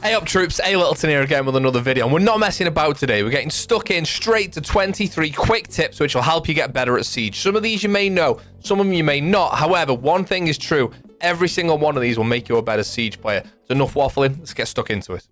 Hey up troops, Littleton here again with another video, and we're not messing about today. We're getting stuck in straight to 23 quick tips which will help you get better at Siege. Some of these you may know, some of them you may not. However, one thing is true, every single one of these will make you a better Siege player. So enough waffling, let's get stuck into it.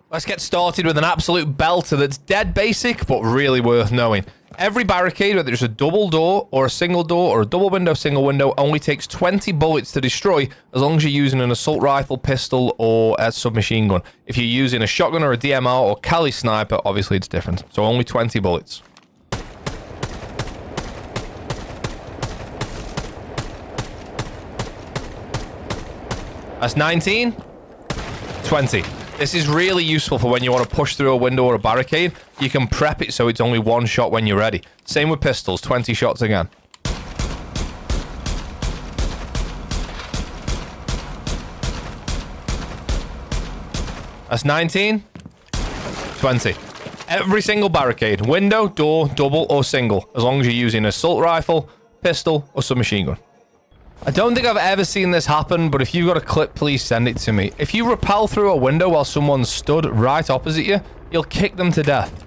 Let's get started with an absolute belter that's dead basic, but really worth knowing. Every barricade, whether it's a double door or a single door or a double window, single window, only takes 20 bullets to destroy as long as you're using an assault rifle, pistol, or a submachine gun. If you're using a shotgun or a DMR or Cali sniper, obviously it's different. So only 20 bullets. That's 19. 20. This is really useful for when you want to push through a window or a barricade. You can prep it so it's only one shot when you're ready. Same with pistols, 20 shots again. That's 19. 20. Every single barricade, window, door, double, or single, as long as you're using an assault rifle, pistol, or submachine gun. I don't think I've ever seen this happen, but if you've got a clip, please send it to me. If you rappel through a window while someone's stood right opposite you, you'll kick them to death.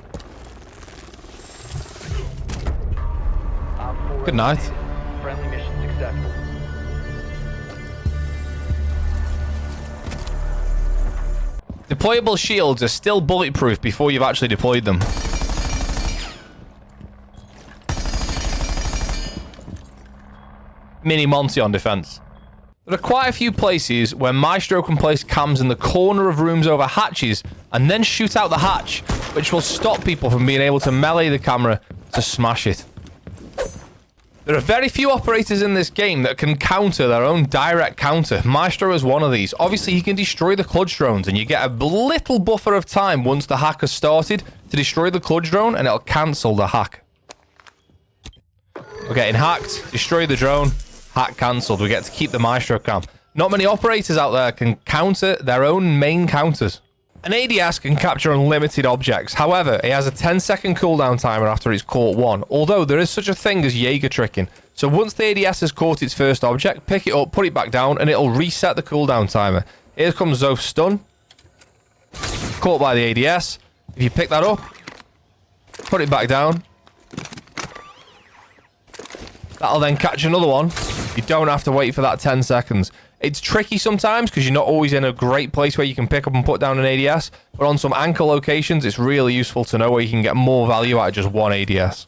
Good night. Friendly mission successful. Deployable shields are still bulletproof before you've actually deployed them. MiniMon on defense. There are quite a few places where Maestro can place cams in the corner of rooms over hatches and then shoot out the hatch, which will stop people from being able to melee the camera to smash it. There are very few operators in this game that can counter their own direct counter. Maestro is one of these. Obviously, he can destroy the clutch drones, and you get a little buffer of time once the hack has started to destroy the clutch drone, and it'll cancel the hack. We're getting hacked, destroy the drone. Hack cancelled. We get to keep the Maestro cam. Not many operators out there can counter their own main counters. An ADS can capture unlimited objects. However, it has a 10-second cooldown timer after it's caught one, although there is such a thing as Jaeger tricking. So once the ADS has caught its first object, pick it up, put it back down, and it'll reset the cooldown timer. Here comes Zoph's stun. Caught by the ADS. If you pick that up, put it back down. That'll then catch another one. You don't have to wait for that 10 seconds. It's tricky sometimes because you're not always in a great place where you can pick up and put down an ADS. But on some anchor locations, it's really useful to know where you can get more value out of just one ADS.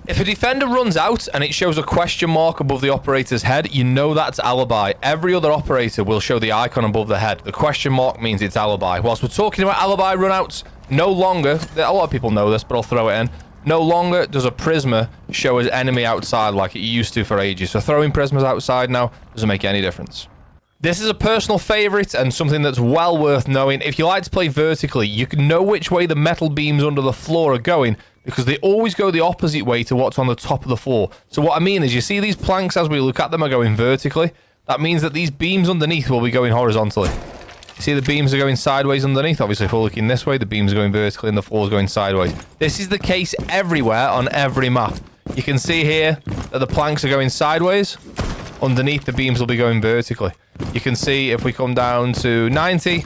If a defender runs out and it shows a question mark above the operator's head, you know that's Alibi. Every other operator will show the icon above the head. The question mark means it's Alibi. Whilst we're talking about Alibi runouts, no longer, a lot of people know this, but I'll throw it in. No longer does a Prisma show as enemy outside like it used to for ages. So throwing Prismas outside now doesn't make any difference. This is a personal favorite and something that's well worth knowing. If you like to play vertically, you can know which way the metal beams under the floor are going because they always go the opposite way to what's on the top of the floor. So what I mean is you see these planks as we look at them are going vertically. That means that these beams underneath will be going horizontally. You see the beams are going sideways underneath. Obviously, if we're looking this way, the beams are going vertically and the floor is going sideways. This is the case everywhere on every map. You can see here that the planks are going sideways. Underneath, the beams will be going vertically. You can see if we come down to 90,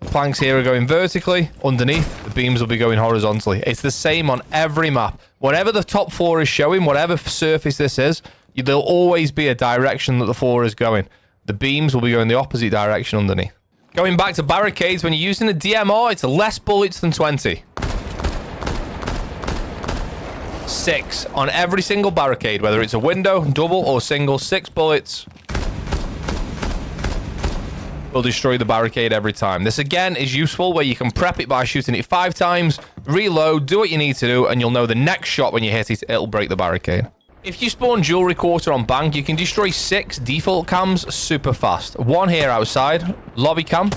planks here are going vertically. Underneath, the beams will be going horizontally. It's the same on every map. Whatever the top floor is showing, whatever surface this is, there'll always be a direction that the floor is going. The beams will be going the opposite direction underneath. Going back to barricades, when you're using a DMR, it's less bullets than 20. 6 on every single barricade, whether it's a window, double, or single. 6 bullets will destroy the barricade every time. This again is useful where you can prep it by shooting it 5 times, reload, do what you need to do, and you'll know the next shot when you hit it, it'll break the barricade. If you spawn jewelry quarter on bank, you can destroy 6 default cams super fast. 1 here outside, lobby cam.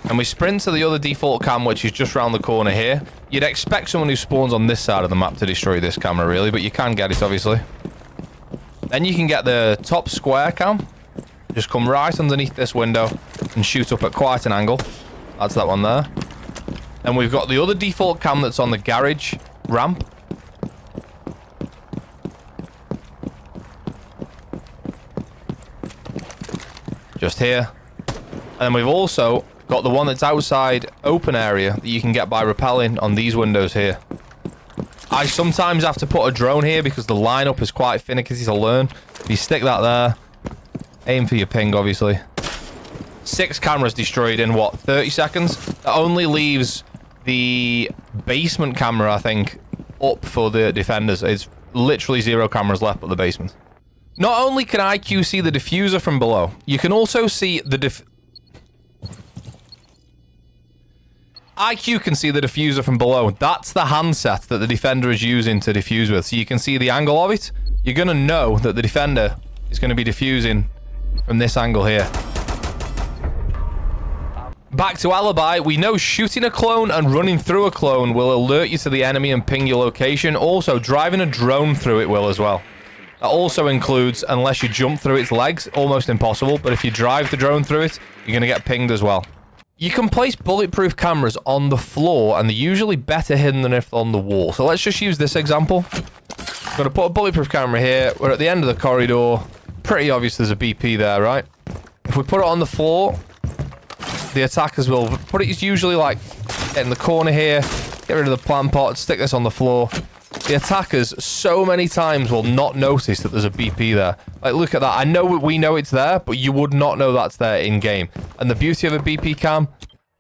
And we sprint to the other default cam, which is just around the corner here. You'd expect someone who spawns on this side of the map to destroy this camera, really, but you can get it, obviously. Then you can get the top square cam. Just come right underneath this window and shoot up at quite an angle. That's that one there. And we've got the other default cam that's on the garage ramp. Just here. And then we've also got the one that's outside open area that you can get by rappelling on these windows here. I sometimes have to put a drone here because the lineup is quite finicky to learn. If you stick that there, aim for your ping, obviously. 6 cameras destroyed in, what, 30 seconds? That only leaves the basement camera, I think, up for the defenders. It's literally 0 cameras left but the basement. Not only can IQ see the diffuser from below, you can also see the IQ can see the diffuser from below. That's the handset that the defender is using to defuse with. So you can see the angle of it. You're going to know that the defender is going to be defusing from this angle here. Back to Alibi, we know shooting a clone and running through a clone will alert you to the enemy and ping your location. Also, driving a drone through it will as well. That also includes, unless you jump through its legs, almost impossible, but if you drive the drone through it, you're going to get pinged as well. You can place bulletproof cameras on the floor, and they're usually better hidden than if on the wall. So let's just use this example. I'm going to put a bulletproof camera here. We're at the end of the corridor. Pretty obvious there's a BP there, right? If we put it on the floor, the attackers will put it usually like in the corner here, get rid of the plant pot, stick this on the floor. The attackers so many times will not notice that there's a BP there. Like, look at that. I know we know it's there, but you would not know that's there in game. And the beauty of a BP cam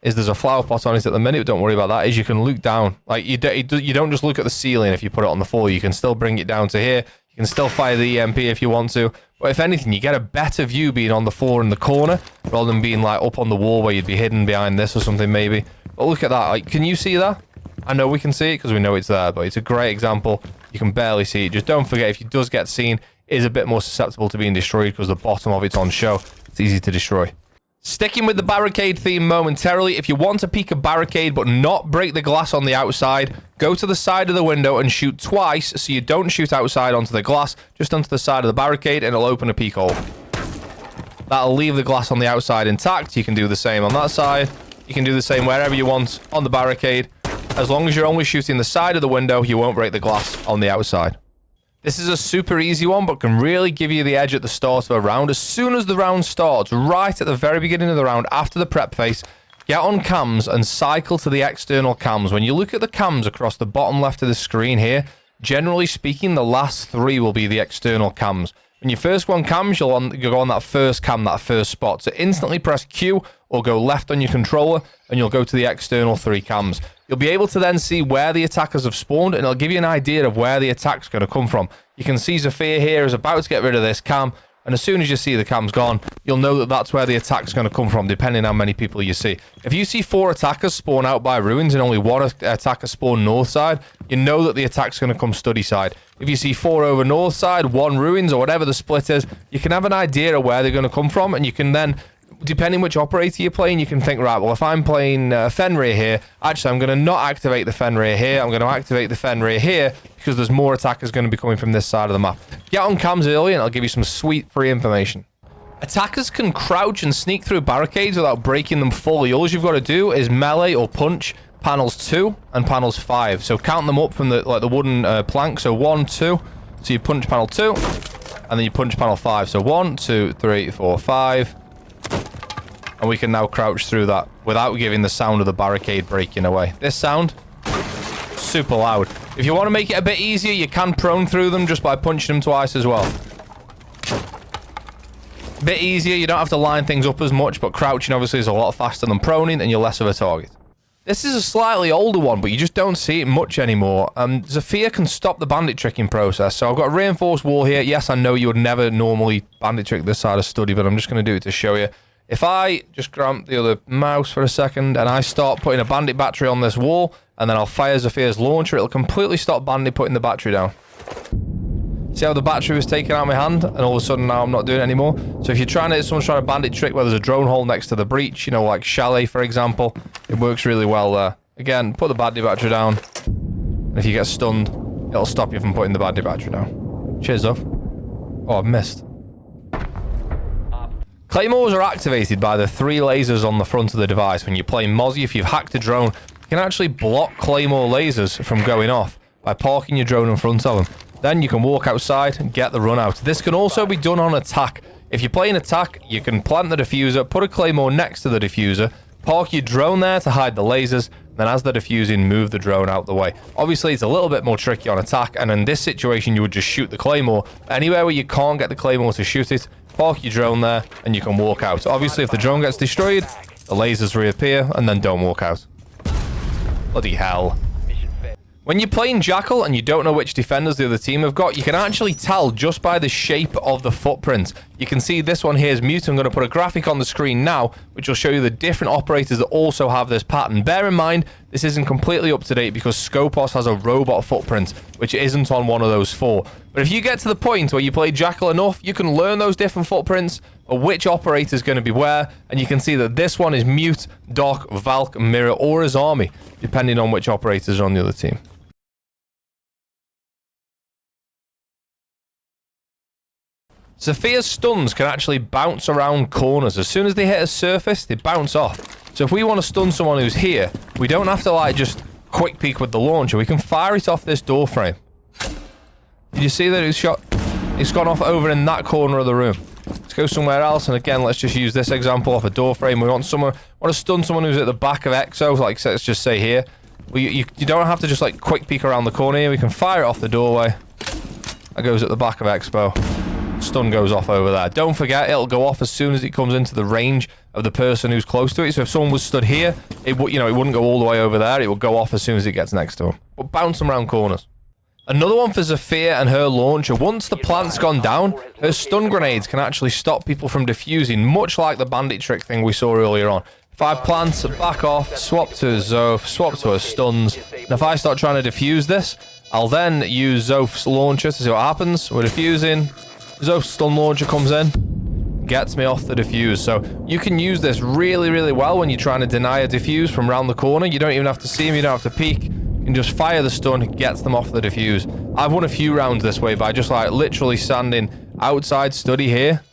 is there's a flower pot on it at the minute, but don't worry about that, is you can look down. Like, you don't just look at the ceiling if you put it on the floor. You can still bring it down to here. You can still fire the EMP if you want to. But if anything, you get a better view being on the floor in the corner rather than being like up on the wall where you'd be hidden behind this or something maybe. But look at that. Like, can you see that? I know we can see it because we know it's there, but it's a great example. You can barely see it. Just don't forget, if it does get seen, it is a bit more susceptible to being destroyed because the bottom of it's on show. It's easy to destroy. Sticking with the barricade theme momentarily, if you want to peek a barricade but not break the glass on the outside, go to the side of the window and shoot twice so you don't shoot outside onto the glass, just onto the side of the barricade, and it'll open a peek hole. That'll leave the glass on the outside intact. You can do the same on that side. You can do the same wherever you want on the barricade. As long as you're only shooting the side of the window, you won't break the glass on the outside. This is a super easy one, but can really give you the edge at the start of a round. As soon as the round starts, right at the very beginning of the round, after the prep phase, get on cams and cycle to the external cams. When you look at the cams across the bottom left of the screen here, generally speaking, the last 3 will be the external cams. When you first go on cams, you'll go on that first cam, that first spot. So instantly press Q or go left on your controller, and you'll go to the external 3 cams. You'll be able to then see where the attackers have spawned, and it'll give you an idea of where the attack's going to come from. You can see Zafir here is about to get rid of this cam, and as soon as you see the cam's gone, you'll know that that's where the attack's going to come from, depending on how many people you see. If you see 4 attackers spawn out by ruins and only 1 attacker spawn north side, you know that the attack's going to come study side. If you see 4 over north side, 1 ruins, or whatever the split is, you can have an idea of where they're going to come from, and you can then, depending which operator you're playing, you can think, right, well, if I'm playing Fenrir here, actually, I'm going to not activate the Fenrir here. I'm going to activate the Fenrir here because there's more attackers going to be coming from this side of the map. Get on cams early, and I'll give you some sweet free information. Attackers can crouch and sneak through barricades without breaking them fully. All you've got to do is melee or punch panels 2 and panels 5. So count them up from the wooden plank. So 1, 2. So you punch panel 2, and then you punch panel 5. So 1, 2, 3, 4, 5. And we can now crouch through that without giving the sound of the barricade breaking away. This sound, super loud. If you want to make it a bit easier, you can prone through them just by punching them twice as well. A bit easier, you don't have to line things up as much, but crouching obviously is a lot faster than proning, and you're less of a target. This is a slightly older one, but you just don't see it much anymore. Zafir can stop the bandit tricking process. So I've got a reinforced wall here. Yes, I know you would never normally bandit trick this side of study, but I'm just going to do it to show you. If I just grab the other mouse for a second and I start putting a bandit battery on this wall, and then I'll fire Zafir's launcher, it'll completely stop bandit putting the battery down. See how the battery was taken out of my hand, and all of a sudden now I'm not doing it anymore? So if you're someone's trying to bandit trick where there's a drone hole next to the breach, you know, like Chalet, for example, it works really well there. Again, put the bandit battery down, and if you get stunned, it'll stop you from putting the bandit battery down. Cheers, Duff. Oh, I've missed. Claymores are activated by the 3 lasers on the front of the device. When you're playing Mozzie, if you've hacked a drone, you can actually block Claymore lasers from going off by parking your drone in front of them. Then you can walk outside and get the run out. This can also be done on attack. If you're playing attack, you can plant the diffuser, put a Claymore next to the diffuser, Park your drone there to hide the lasers. Then as they're diffusing, move the drone out the way. Obviously, it's a little bit more tricky on attack, and in this situation, you would just shoot the Claymore. Anywhere where you can't get the Claymore to shoot it, park your drone there, and you can walk out. Obviously, if the drone gets destroyed, the lasers reappear, and then don't walk out. Bloody hell. When you're playing Jackal and you don't know which defenders the other team have got, you can actually tell just by the shape of the footprint. You can see this one here is mute. I'm going to put a graphic on the screen now, which will show you the different operators that also have this pattern. Bear in mind, this isn't completely up to date because Scopos has a robot footprint, which isn't on one of those 4. But if you get to the point where you play Jackal enough, you can learn those different footprints, or which operator is going to be where, and you can see that this one is mute, Doc, Valk, Mirror, or his army, depending on which operators are on the other team. Sophia's stuns can actually bounce around corners. As soon as they hit a surface, they bounce off. So if we want to stun someone who's here, we don't have to like just quick peek with the launcher. We can fire it off this door frame. Did you see that it's gone off over in that corner of the room? Let's go somewhere else, and again, let's just use this example off a door frame. We want to stun someone who's at the back of Exo, like let's just say here. You don't have to just like quick peek around the corner here. We can fire it off the doorway. That goes at the back of Expo. Stun goes off over there. Don't forget, it'll go off as soon as it comes into the range of the person who's close to it. So if someone was stood here, it wouldn't go all the way over there. It would go off as soon as it gets next to them. But bounce them around corners. Another one for Zafir and her launcher. Once the plant's gone down, her stun grenades can actually stop people from defusing, much like the bandit trick thing we saw earlier on. If I plant, back off, swap to a Zoph, swap to her stuns, and if I start trying to defuse this, I'll then use Zoph's launcher to see what happens. We're defusing. Zoph's stun launcher comes in, gets me off the defuse. So you can use this really, really well when you're trying to deny a defuse from around the corner. You don't even have to see him, you don't have to peek. You can just fire the stun, gets them off the defuse. I've won a few rounds this way by just like literally standing outside study here.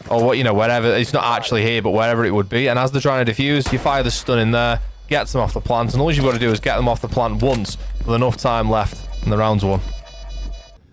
Or what, wherever. It's not actually here, but wherever it would be. And as they're trying to defuse, you fire the stun in there, gets them off the plant. And all you've got to do is get them off the plant once with enough time left, and the round's won.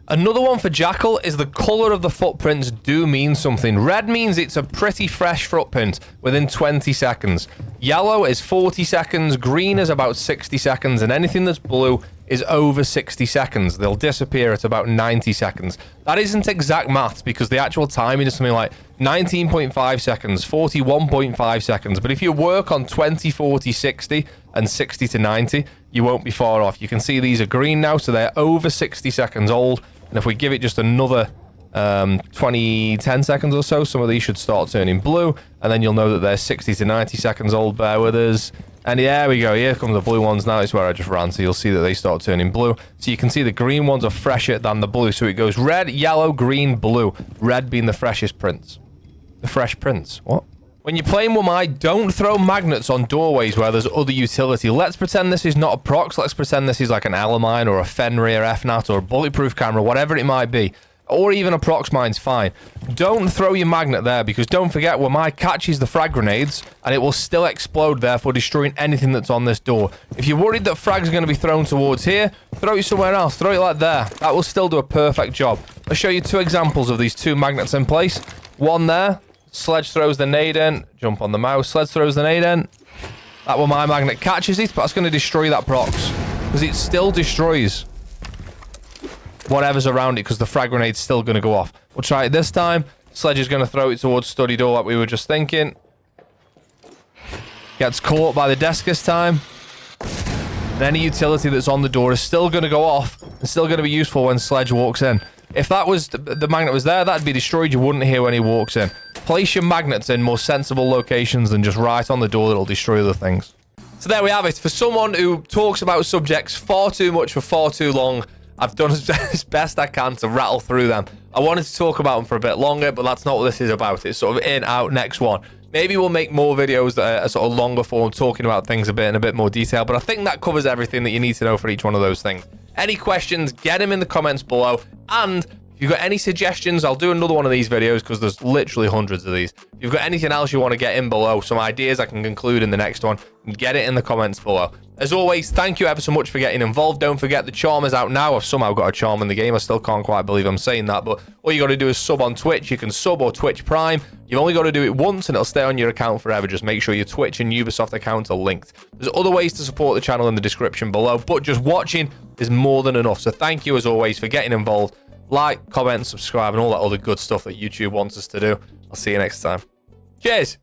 Another one for Jackal is the color of the footprints do mean something. Red means it's a pretty fresh footprint within 20 seconds. Yellow is 40 seconds, green is about 60 seconds, and anything that's blue is over 60 seconds. They'll disappear at about 90 seconds. That isn't exact maths because the actual timing is something like 19.5 seconds, 41.5 seconds. But if you work on 20, 40, 60, and 60 to 90, you won't be far off. You can see these are green now, so they're over 60 seconds old. And if we give it just another 10 seconds or so, some of these should start turning blue. And then you'll know that they're 60 to 90 seconds old. Bear with us. And there we go. Here come the blue ones now. It's where I just ran. So you'll see that they start turning blue. So you can see the green ones are fresher than the blue. So it goes red, yellow, green, blue. Red being the freshest prints. The fresh prints. What? When you're playing Wumai, don't throw magnets on doorways where there's other utility. Let's pretend this is not a prox. Let's pretend this is like an Alibi or a Fenrir FNAT or a bulletproof camera, whatever it might be. Or even a prox mine's fine. Don't throw your magnet there because don't forget, Wumai catches the frag grenades and it will still explode, therefore destroying anything that's on this door. If you're worried that frags are going to be thrown towards here, throw it somewhere else. Throw it like there. That will still do a perfect job. I'll show you 2 examples of these 2 magnets in place. One there. Sledge throws the nade in. Jump on the mouse. Sledge throws the nade in. That one, my magnet catches it, but that's going to destroy that prox. Because it still destroys whatever's around it, because the frag grenade's still going to go off. We'll try it this time. Sledge is going to throw it towards study door like we were just thinking. Gets caught by the desk this time. And any utility that's on the door is still going to go off and still going to be useful when Sledge walks in. If that was the magnet was there, that'd be destroyed. You wouldn't hear when he walks in. Place your magnets in more sensible locations than just right on the door that'll destroy other things. So there we have it. For someone who talks about subjects far too much for far too long, I've done as best I can to rattle through them. I wanted to talk about them for a bit longer, but that's not what this is about. It's sort of in, out, next one. Maybe we'll make more videos that are sort of longer form, talking about things in a bit more detail, but I think that covers everything that you need to know for each one of those things. Any questions, get them in the comments below. And if you've got any suggestions, I'll do another one of these videos because there's literally hundreds of these. If you've got anything else you want to get in below, some ideas I can conclude in the next one, get it in the comments below. As always, thank you ever so much for getting involved. Don't forget the charm is out now. I've somehow got a charm in the game. I still can't quite believe I'm saying that, but all you got to do is sub on Twitch. You can sub or Twitch Prime. You've only got to do it once and it'll stay on your account forever. Just make sure your Twitch and Ubisoft accounts are linked. There's other ways to support the channel in the description below, but just watching is more than enough. So thank you as always for getting involved. Like, comment, subscribe, and all that other good stuff that YouTube wants us to do. I'll see you next time. Cheers.